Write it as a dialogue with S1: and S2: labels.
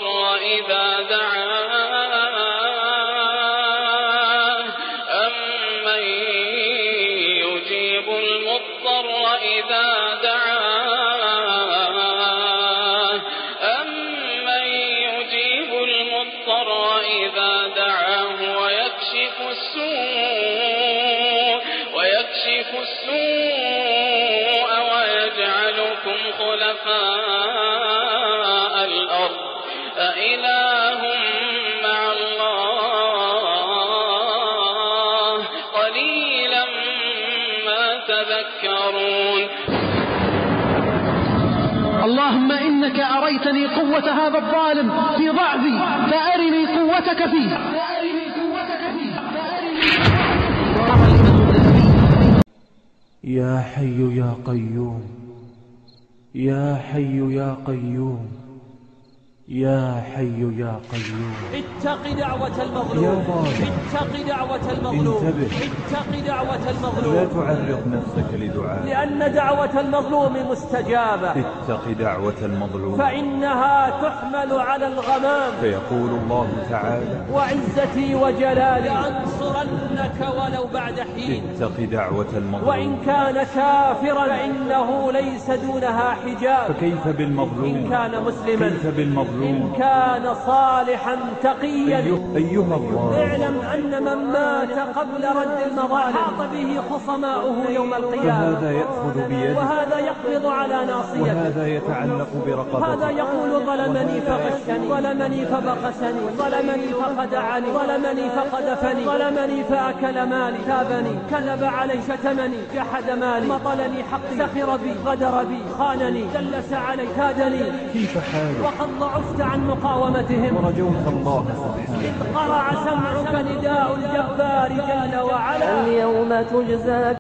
S1: المضطر إذا دعاه أمن يجيب المضطر إذا دعاه أمن يجيب المضطر إذا دعاه ويكشف السوء ويجعلكم خلفاء الأرض أإله مع الله قليلا ما تذكرون.
S2: اللهم إنك أريتني قوة هذا الظالم في ضعفي فأرني قوتك فيه.
S3: يا حي يا قيوم، يا حي يا قيوم، يا حي يا قيوم.
S4: اتق دعوة المظلوم، اتق دعوة المظلوم، اتق دعوة المظلوم.
S3: لا تعرض نفسك لدعاء،
S4: لأن دعوة المظلوم مستجابة.
S3: اتق دعوة المظلوم
S4: فإنها تحمل على الغمام.
S3: فيقول الله تعالى:
S4: وعزتي وجلالي لأنصرنك ولو بعد حين.
S3: اتق دعوة المظلوم.
S4: وإن كان كافرا فإنه ليس دونها حجاب.
S3: فكيف بالمظلوم؟
S4: إن كان مسلما.
S3: كيف بالمظلوم؟
S4: إن كان صالحا تقيا.
S3: أيها الله،
S4: اعلم أن من مات قبل رد المظالم حاط به خصماؤه يوم القيامة.
S3: فهذا يأخذ بيده،
S4: وهذا يقبض على ناصيته،
S3: وهذا يتعلق برقبته.
S4: هذا يقول: ظلمني فغشني، ظلمني فبخسني، ظلمني فخدعني، ظلمني فقذفني، ظلمني فأكل مالي، تابني، كذب علي، شتمني، جحد مالي، مطلني حقي، سخر بي، غدر بي، خانني، دلس علي، كادني.
S3: كيف حالك؟
S4: وقد ضعفت عن مقاومتهم
S3: ورجوت الله سبحانه.
S4: إذ قرع سمعك نداء الجبار جل وعلا: اليوم تجزى